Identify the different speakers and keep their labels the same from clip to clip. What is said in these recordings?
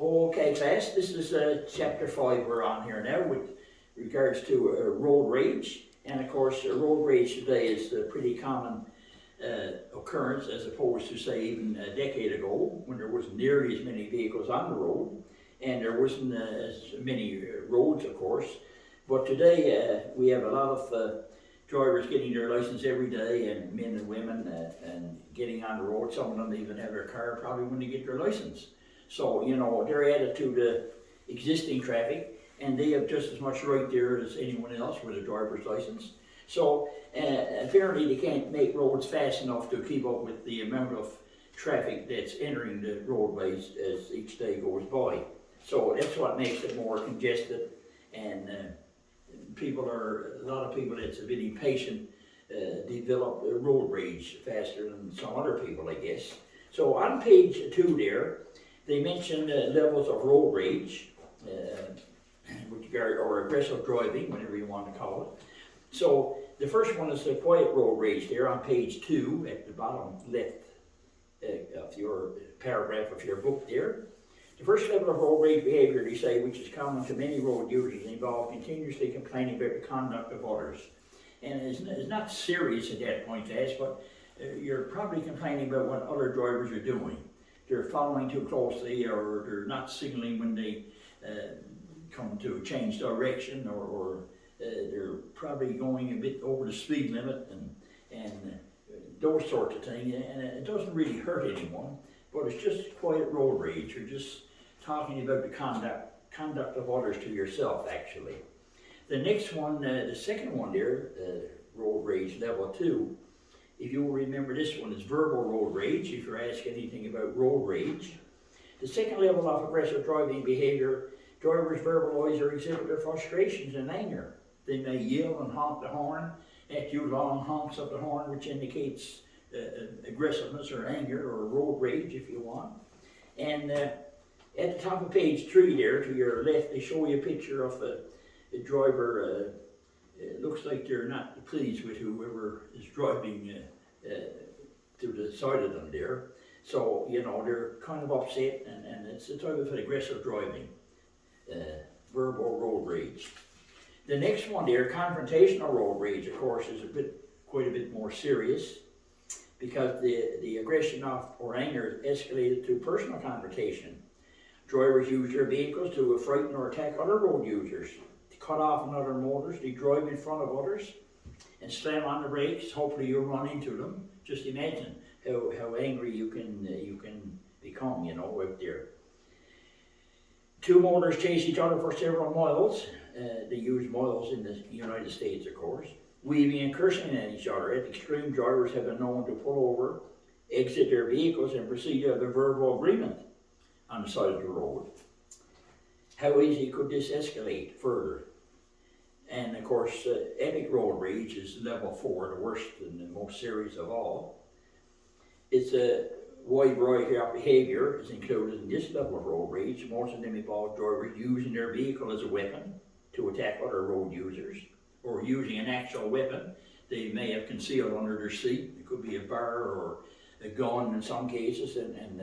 Speaker 1: Okay, class, this is chapter 5 we're on here now with regards to road rage. And of course, road rage today is a pretty common occurrence as opposed to, say, even a decade ago when there wasn't nearly as many vehicles on the road and there wasn't as many roads, of course. But today we have a lot of drivers getting their license every day, and men and women and getting on the road. Some of them even have their car probably when they get their license. So, you know, they're added to the existing traffic, and they have just as much right there as anyone else with a driver's license. So, apparently they can't make roads fast enough to keep up with the amount of traffic that's entering the roadways as each day goes by. So that's what makes it more congested, and a lot of people that's a bit impatient develop road rage faster than some other people, I guess. So on page 2 there, they mention levels of road rage, or aggressive driving, whatever you want to call it. So the first one is the quiet road rage there on page 2 at the bottom left of your paragraph of your book there. The first level of road rage behavior, they say, which is common to many road users, involves continuously complaining about the conduct of others. And it's not serious at that point, but you're probably complaining about what other drivers are doing. They're following too closely, or they're not signaling when they come to change direction, or they're probably going a bit over the speed limit, and those sorts of things. And it doesn't really hurt anyone, but it's just quiet road rage. You're just talking about the conduct of others to yourself, actually. The next one, the second one there, road rage level 2, if you'll remember, this one is verbal road rage, if you're asked anything about road rage. The second level of aggressive driving behavior, drivers verbalize or exhibit their frustrations and anger. They may yell and honk the horn at you, long honks of the horn, which indicates aggressiveness or anger or road rage, if you want. And at the top of page 3 there, to your left, they show you a picture of a driver. It looks like they're not pleased with whoever is driving to the side of them there. So, you know, they're kind of upset, and it's a type of aggressive driving, verbal road rage. The next one there, confrontational road rage, of course, is quite a bit more serious, because the aggression or anger is escalated to personal confrontation. Drivers use their vehicles to frighten or attack other road users, to cut off on other motors. They drive in front of others and slam on the brakes. Hopefully you'll run into them. Just imagine how angry you can become, you know, out there. Two motors chase each other for several miles. They use miles in the United States, of course. Weaving and cursing at each other. At extreme, drivers have been known to pull over, exit their vehicles, and proceed to have a verbal agreement on the side of the road. How easy could this escalate further? And of course, epic road rage is level 4, the worst and the most serious of all. It's a wide variety of behavior is included in this level of road rage. Most of them involve drivers using their vehicle as a weapon to attack other road users, or using an actual weapon they may have concealed under their seat. It could be a bar or a gun in some cases, and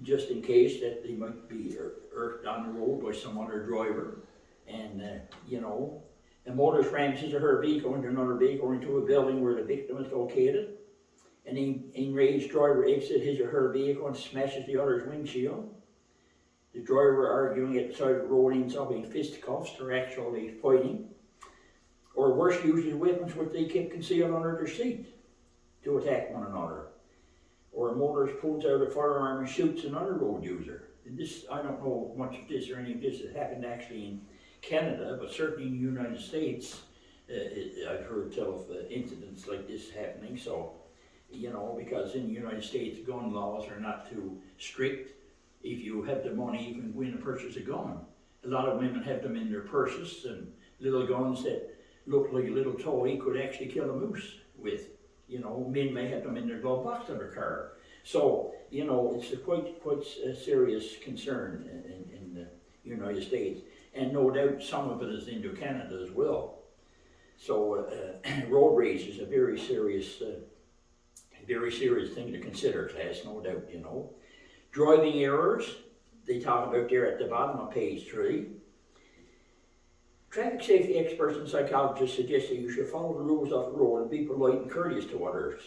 Speaker 1: just in case that they might be irked on the road by some other driver. And, you know, a motorist rams his or her vehicle into another vehicle or into a building where the victim is located. An enraged driver exits his or her vehicle and smashes the other's windshield. The driver arguing at the side of the road ends up in fisticuffs or actually fighting. Or worse, uses weapons which they keep concealed under their seat to attack one another. Or a motorist pulls out a firearm and shoots another road user. And this, I don't know much of this or any of this has happened actually in Canada, but certainly in the United States, I've heard tell of incidents like this happening. So, you know, because in the United States, gun laws are not too strict. If you have the money, you can go in and purchase a gun. A lot of women have them in their purses, and little guns that look like a little toy could actually kill a moose with. You know, men may have them in their glove box of their car. So, you know, it's a quite a serious concern in the United States. And no doubt some of it is into Canada as well. So road rage is a very serious thing to consider, class, no doubt, you know. Driving errors, they talk about there at the bottom of page 3. Traffic safety experts and psychologists suggest that you should follow the rules of the road and be polite and courteous to others.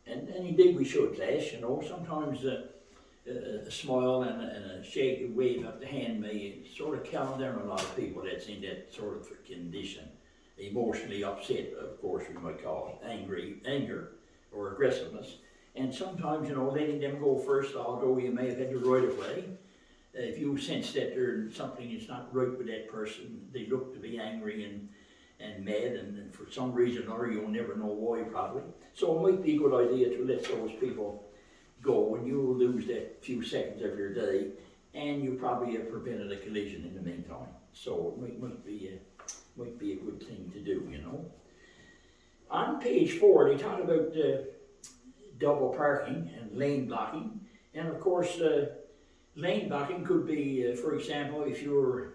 Speaker 1: And indeed we should, class, you know. Sometimes a smile and a shake, a wave of the hand may sort of calm down a lot of people that's in that sort of condition. Emotionally upset, of course, we might call it anger or aggressiveness. And sometimes, you know, letting them go first, although you may have had the right of way. If you sense that there's something is not right with that person, they look to be angry and mad, and for some reason or you'll never know why probably. So it might be a good idea to let those people go when you lose that few seconds of your day, and you probably have prevented a collision in the meantime. So it might be a good thing to do, you know. On page 4, they talk about double parking and lane blocking, and of course lane blocking could be, for example, if you're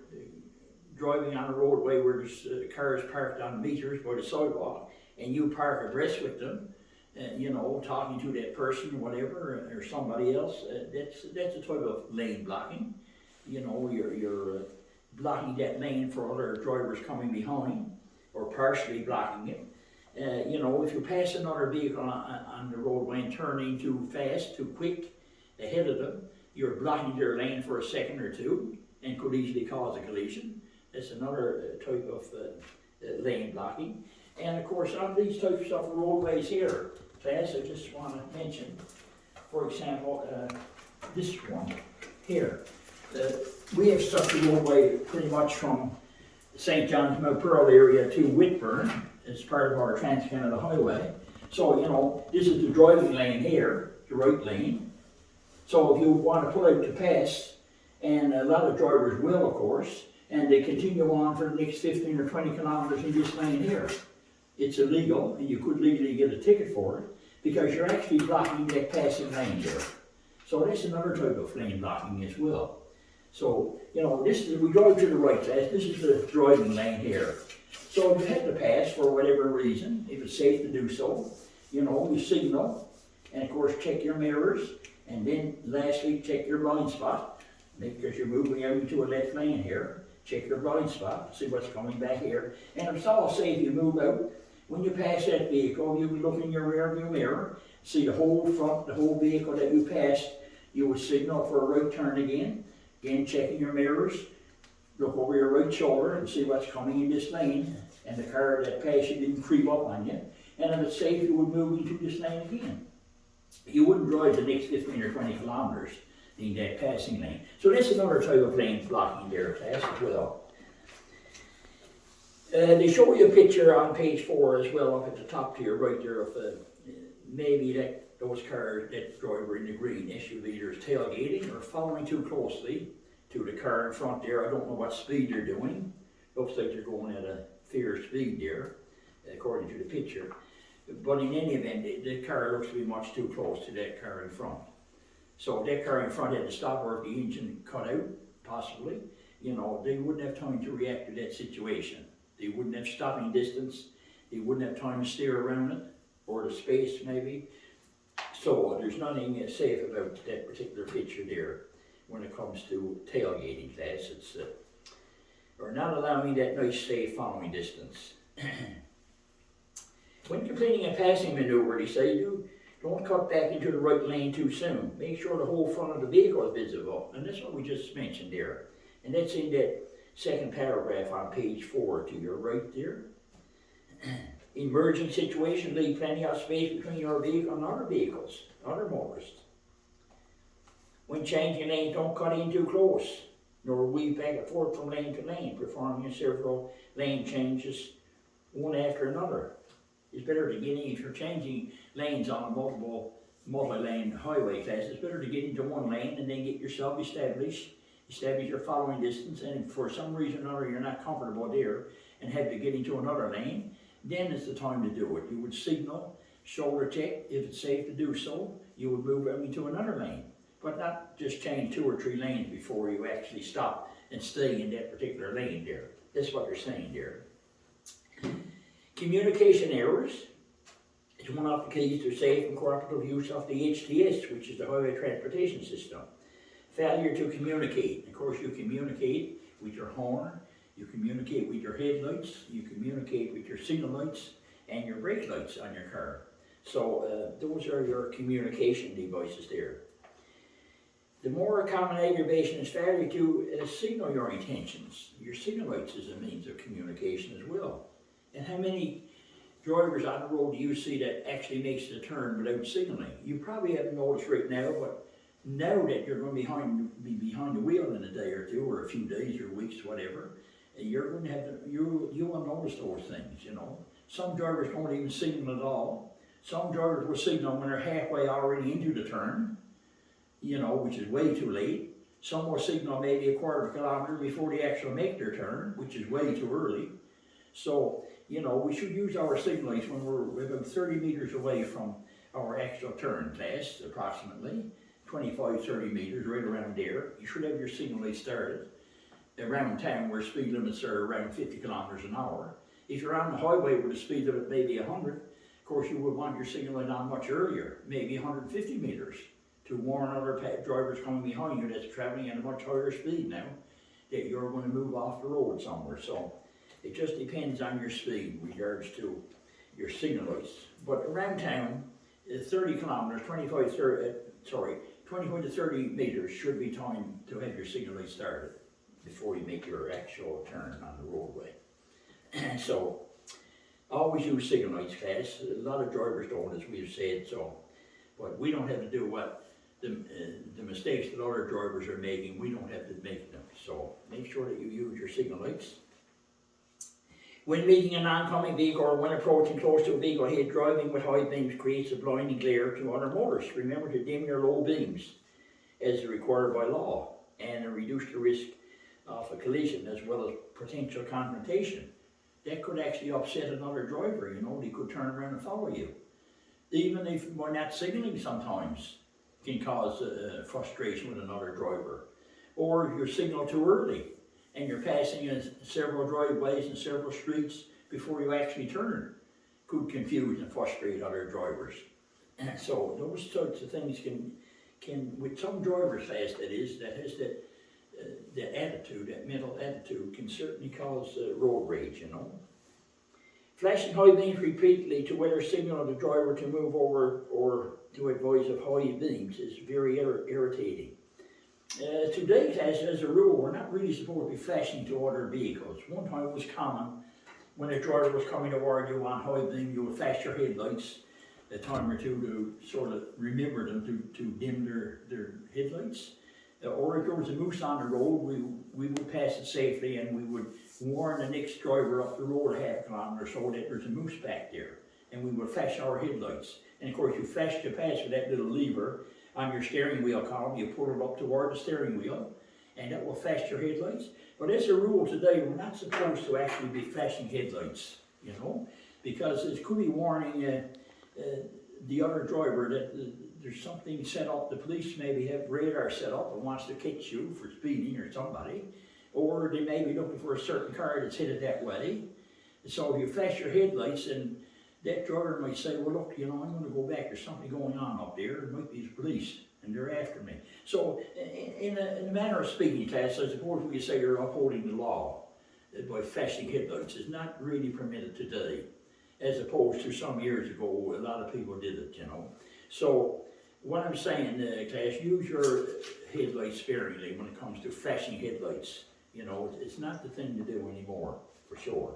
Speaker 1: driving on a roadway where there's cars parked on meters by the sidewalk, and you park abreast with them, you know, talking to that person or whatever, or somebody else, that's a type of lane blocking. You know, you're blocking that lane for other drivers coming behind, or partially blocking it. You know, if you pass another vehicle on the roadway and turning too fast, too quick ahead of them, you're blocking their lane for a second or two and could easily cause a collision. That's another type of lane blocking. And of course, on these types of roadways here, class, I just want to mention, for example, this one here. We have struck the roadway pretty much from St. John's Mount Pearl area to Whitburn as part of our Trans-Canada Highway. So, you know, this is the driving lane here, the right lane. So if you want to pull out to pass, and a lot of drivers will, of course, and they continue on for the next 15 or 20 kilometers in this lane here, it's illegal, and you could legally get a ticket for it, because you're actually blocking that passing lane there. So that's another type of lane blocking as well. So, you know, this is, we drive to the right, this is the driving lane here. So if you have to pass for whatever reason, if it's safe to do so, you know, you signal, and of course check your mirrors, and then lastly check your blind spot, because you're moving out into a left lane here. Check your blind spot, see what's coming back here. And it's all safe, you move out. When you pass that vehicle, you look in your rear view mirror, see the whole front, the whole vehicle that you passed. You would signal for a right turn again. Again, checking your mirrors, look over your right shoulder and see what's coming in this lane. And the car that passed you didn't creep up on you. And if it's safe, you would move into this lane again. You wouldn't drive the next 15 or 20 kilometers in that passing lane. So that's another type of lane blocking there, class, as well. They show you a picture on page 4 as well, up at the top to your right there, of maybe those cars, that driver in the green SUV, either is tailgating or following too closely to the car in front there. I don't know what speed they're doing. Looks like they're going at a fair speed there, according to the picture. But in any event, the car looks to be much too close to that car in front. So if that car in front had to stop, or if the engine cut out, possibly, you know, they wouldn't have time to react to that situation. They wouldn't have stopping distance. They wouldn't have time to steer around it, or the space maybe. So there's nothing safe about that particular picture there when it comes to tailgating, class. It's or not allowing that nice safe following distance. When completing a passing maneuver, they say, don't cut back into the right lane too soon. Make sure the whole front of the vehicle is visible. And that's what we just mentioned there. And that's in that second paragraph on page 4 to your right there. Emerging situation, leave plenty of space between your vehicle and other vehicles, other motorists. When changing lanes, don't cut in too close, nor weave back and forth from lane to lane, performing several lane changes one after another. It's better to get in, if you're changing lanes on a multi-lane highway, class, it's better to get into one lane and then get yourself establish your following distance, and if for some reason or other you're not comfortable there and have to get into another lane, then it's the time to do it. You would signal, shoulder check, if it's safe to do so, you would move into another lane, but not just change 2 or 3 lanes before you actually stop and stay in that particular lane there. That's what they're saying there. Communication errors is one of the keys to safe and cooperative use of the HTS, which is the Highway Transportation System. Failure to communicate. Of course, you communicate with your horn, you communicate with your headlights, you communicate with your signal lights and your brake lights on your car. So those are your communication devices there. The more common aggravation is failure to signal your intentions. Your signal lights is a means of communication as well. And how many drivers on the road do you see that actually makes the turn without signaling? You probably haven't noticed right now, but now that you're going to be behind the wheel in a day or two, or a few days or weeks, whatever, you're going to have to, you will notice those things, you know. Some drivers don't even signal at all. Some drivers will signal when they're halfway already into the turn, you know, which is way too late. Some will signal maybe a quarter of a kilometer before they actually make their turn, which is way too early. So, you know, we should use our signal lights when we're about 30 meters away from our actual turn class, approximately 25, 30 meters, right around there. You should have your signal lights started. Around town where speed limits are around 50 kilometers an hour. If you're on the highway where the speed limit may be 100, of course you would want your signal light on much earlier, maybe 150 meters, to warn other drivers coming behind you that's traveling at a much higher speed now, that you're going to move off the road somewhere. So it just depends on your speed with regards to your signal lights. But around town, 30 kilometers, 25 to 30 meters should be time to have your signal light started before you make your actual turn on the roadway. So, always use signal lights, class. A lot of drivers don't, as we've said, so, but we don't have to do what the mistakes that other drivers are making, we don't have to make them. So, make sure that you use your signal lights. When meeting an oncoming vehicle or when approaching close to a vehicle ahead, driving with high beams creates a blinding glare to other motorists. Remember to dim your low beams as required by law and reduce the risk of a collision as well as potential confrontation. That could actually upset another driver, you know, they could turn around and follow you. Even if we're not signaling sometimes can cause frustration with another driver. Or you're signaled too early and you're passing several driveways and several streets before you actually turn. Could confuse and frustrate other drivers. And so those sorts of things can with some drivers class that has that attitude, that mental attitude, can certainly cause road rage, you know. Flashing high beams repeatedly to whether signal the driver to move over or to advise of high beams is very irritating. Today, as a rule, we're not really supposed to be flashing to other vehicles. One time it was common when a driver was coming toward you on high beam, you would flash your headlights a time or two to sort of remember them to dim their headlights. Or if there was a moose on the road, we would pass it safely and we would warn the next driver up the road a half kilometer so that there's a moose back there. And we would flash our headlights. And of course you flash the pass with that little lever on your steering wheel column, you pull it up toward the steering wheel, and that will flash your headlights. But as a rule today, we're not supposed to actually be flashing headlights, you know, because it could be warning the other driver that there's something set up. The police maybe have radar set up and wants to catch you for speeding or somebody, or they may be looking for a certain car that's headed that way. So if you flash your headlights, and that driver might say, well look, you know, I'm going to go back, there's something going on up there, it might be the police, and they're after me. So in a manner of speaking, class, I suppose we could say you're upholding the law by flashing headlights. Is not really permitted today, as opposed to some years ago, a lot of people did it, you know. So what I'm saying, class, use your headlights sparingly when it comes to flashing headlights. You know, it's not the thing to do anymore, for sure.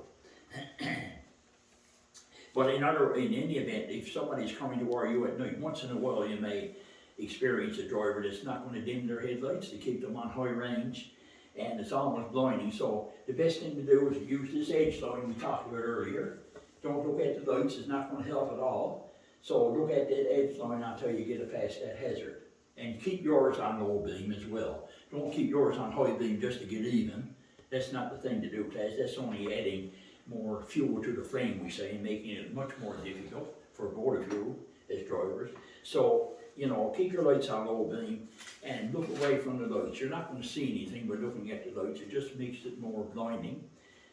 Speaker 1: But in any event, if somebody's coming toward you at night, once in a while you may experience a driver that's not going to dim their headlights to keep them on high range, and it's almost blinding. So the best thing to do is use this edge line we talked about earlier. Don't look at the lights, it's not going to help at all. So look at that edge line until you get past that hazard. And keep yours on low beam as well. Don't keep yours on high beam just to get even. That's not the thing to do, class. That's only adding more fuel to the flame, we say, and making it much more difficult for both of you as drivers. So, you know, keep your lights on low beam and look away from the lights. You're not going to see anything by looking at the lights. It just makes it more blinding.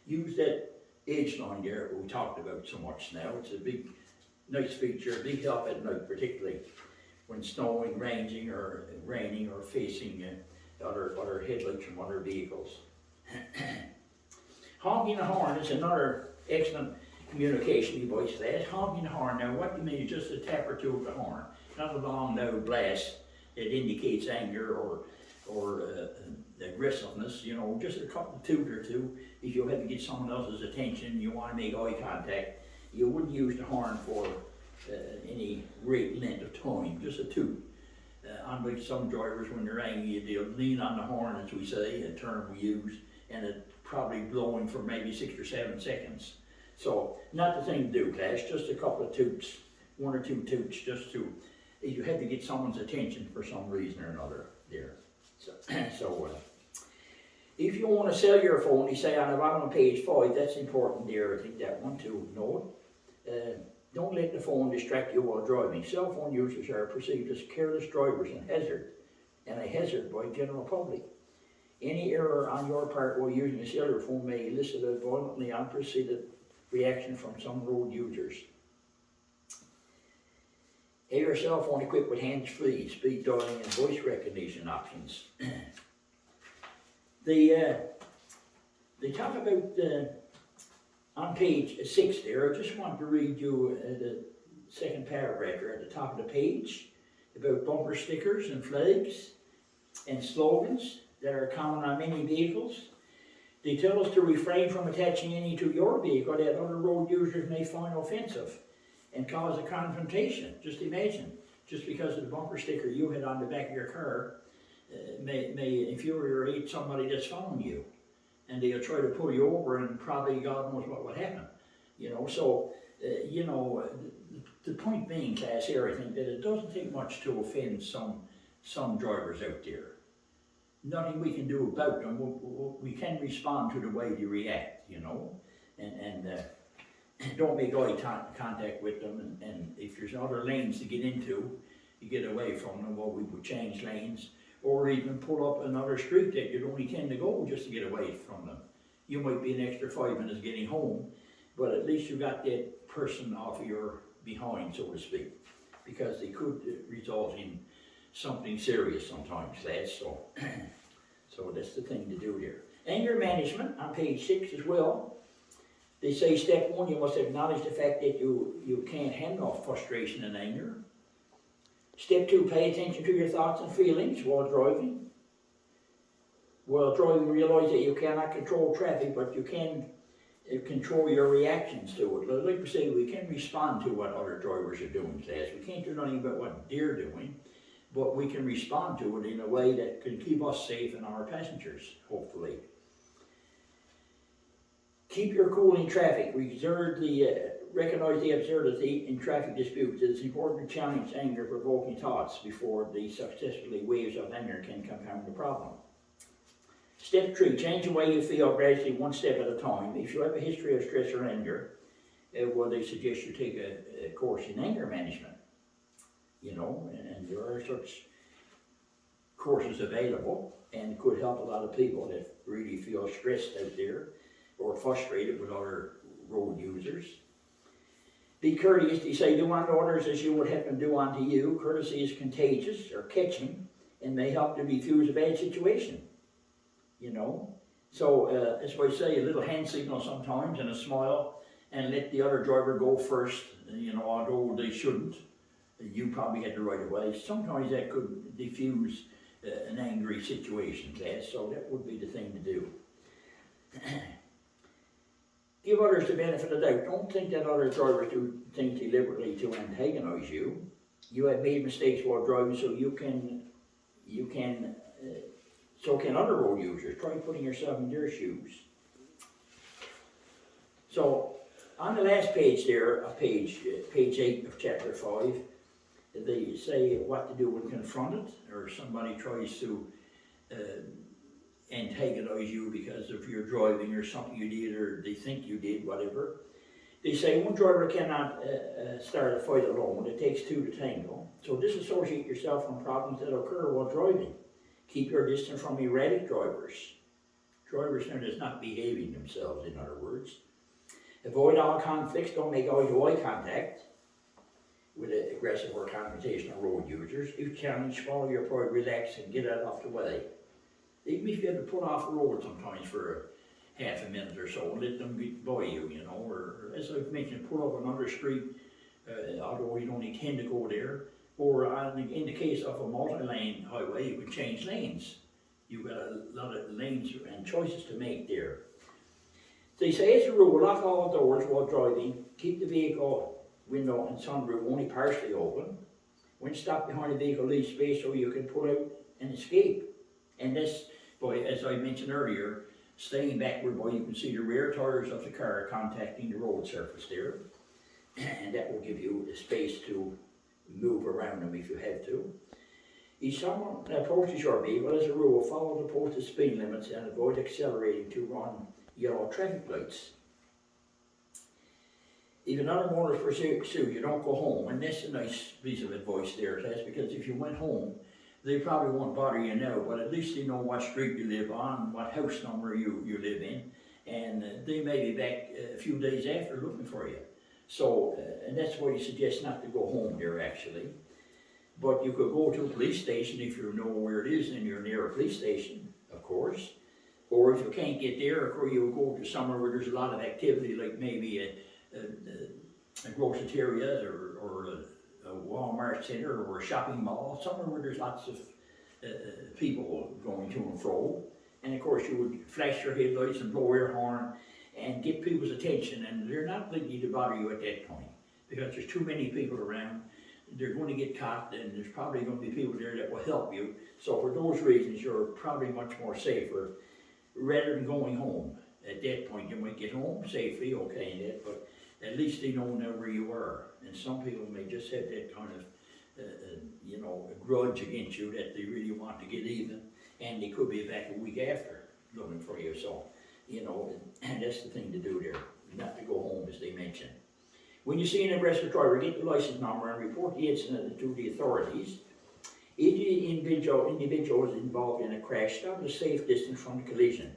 Speaker 1: Use that edge line there we talked about so much now. It's a big, nice feature, a big help at night, particularly when snowing, raining, or facing other headlights from other vehicles. Honking the horn is another excellent communication device. That honking the horn. Now, what you mean is just a tap or two of the horn, not a long loud blast that indicates anger or aggressiveness. You know, just a couple of toot or two. If you have to get someone else's attention, you want to make eye contact. You wouldn't use the horn for any great length of time. Just a toot. Unlike some drivers, when they're angry, they'll lean on the horn, as we say, a term we use, and it's probably blowing for maybe 6 or 7 seconds. So, not the thing to do, class, just a couple of toots, 1 or 2 toots, just to, if you had to get someone's attention for some reason or another there. So, if you want to sell your phone, you say on the bottom of page 5, that's important there, I think that one to note. Don't let the phone distract you while driving. Cell phone users are perceived as careless drivers and a hazard by general public. Any error on your part while using a cellular phone may elicit a violently unprecedented reaction from some road users. Have your cell phone equipped with hands-free, speed dialing, and voice recognition options. They talk about on page 6 there. I just want to read you the second paragraph here at the top of the page about bumper stickers and flags and slogans that are common on many vehicles. They tell us to refrain from attaching any to your vehicle that other road users may find offensive and cause a confrontation. Just imagine, just because of the bumper sticker you had on the back of your car may infuriate somebody that's following you. And they'll try to pull you over, and probably God knows what would happen. You know, so, the point being, class here, I think that it doesn't take much to offend some drivers out there. Nothing we can do about them. We can respond to the way they react, you know, and don't make eye contact with them. And if there's other lanes to get into, you get away from them. Well, we would change lanes, or even pull up another street that you'd only tend to go just to get away from them. You might be an extra 5 minutes getting home, but at least you got that person off of your behind, so to speak, because they could result in something serious sometimes, lads. So that's the thing to do there. Anger management on page 6 as well. They say step 1, you must acknowledge the fact that you can't handle frustration and anger. Step 2, pay attention to your thoughts and feelings while driving. While driving, realize that you cannot control traffic, but you can control your reactions to it. Like we say, we can respond to what other drivers are doing, class. We can't do nothing about what they're doing, but we can respond to it in a way that can keep us safe and our passengers, hopefully. Keep your cool in traffic. Recognize the absurdity in traffic disputes. It is important to challenge anger-provoking thoughts before the successfully waves of anger can compound the problem. Step 3, change the way you feel gradually, 1 step at a time. If you have a history of stress or anger, well, they suggest you take a course in anger management. You know, and there are such courses available, and could help a lot of people that really feel stressed out there or frustrated with other road users. Be courteous. They say, do unto others as you would have them do unto you. Courtesy is contagious or catching and may help to defuse a bad situation. You know? So, as I say, a little hand signal sometimes and a smile, and let the other driver go first, you know, although they shouldn't. You probably had the right of way. Sometimes that could diffuse an angry situation, class, so that would be the thing to do. Give others the benefit of the doubt. Don't think that other drivers do things deliberately to antagonize you. You have made mistakes while driving, so so can other road users. Try putting yourself in their shoes. So, on the last page there, page 8 of chapter 5, they say what to do when confronted, or somebody tries to antagonize you because of your driving or something you did, or they think you did, whatever. They say one driver cannot start a fight alone. It takes 2 to tango. So disassociate yourself from problems that occur while driving. Keep your distance from erratic drivers. Drivers known as not behaving themselves, in other words. Avoid all conflicts. Don't make eye-to-eye contact with aggressive or confrontational road users. If challenged, follow your pride, relax, and get out of the way. Even if you had to put off the road sometimes for half a minute or so, let them get by you, you know, or as I've mentioned, put up another street, although you don't intend to go there, or in the case of a multi-lane highway, you could change lanes. You've got a lot of lanes and choices to make there. They say as a rule, lock all doors while driving, keep the vehicle window and sunroof only partially open. When stopped behind a vehicle, leave space so you can pull out and escape. And this, as I mentioned earlier, staying back whereby you can see the rear tires of the car contacting the road surface there. And that will give you the space to move around them if you have to. If someone approaches your vehicle, as a rule, follow the posted speed limits and avoid accelerating to run yellow traffic lights. If another motorist pursues you, don't go home. And that's a nice piece of advice there, that's because if you went home, they probably won't bother you now, but at least they know what street you live on, what house number you live in, and they may be back a few days after looking for you. So, and that's why you suggest not to go home there actually. But you could go to a police station if you know where it is and you're near a police station, of course. Or if you can't get there, of course, you'll go to somewhere where there's a lot of activity, like maybe a grocery or a Walmart center or a shopping mall, somewhere where there's lots of people going to and fro. And of course you would flash your headlights and blow your horn and get people's attention, and they're not likely to bother you at that point because there's too many people around. They're going to get caught, and there's probably going to be people there that will help you. So for those reasons, you're probably much more safer rather than going home. At that point, you might get home safely, okay, but at least they know now where you are. And some people may just have that kind of, a grudge against you that they really want to get even, and they could be back a week after looking for you. So, and that's the thing to do there, not to go home, as they mentioned. When you see an arrested driver, get the license number and report the incident to the authorities. If the individual is involved in a crash, stop at a safe distance from the collision.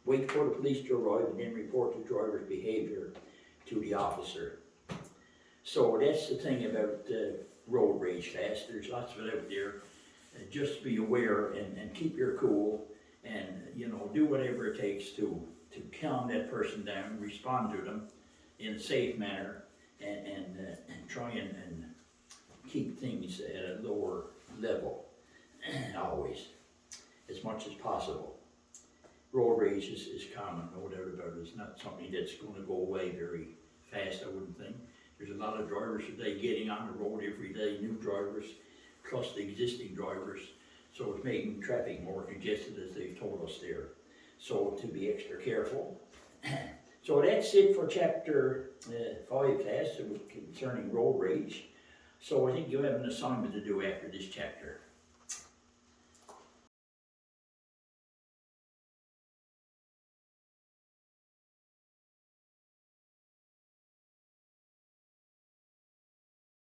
Speaker 1: Wait for the police to arrive and then report the driver's behavior to the officer. So that's the thing about road rage class. There's lots of it out there. Just be aware and keep your cool and do whatever it takes to calm that person down, respond to them in a safe manner, and try and keep things at a lower level, always, as much as possible. Road rage is common, no doubt about it. It's not something that's going to go away very fast, I wouldn't think. There's a lot of drivers today getting on the road every day, new drivers, plus the existing drivers. So it's making traffic more congested, as they've told us there. So to be extra careful. So that's it for chapter 5 class concerning road rage. So I think you have an assignment to do after this chapter.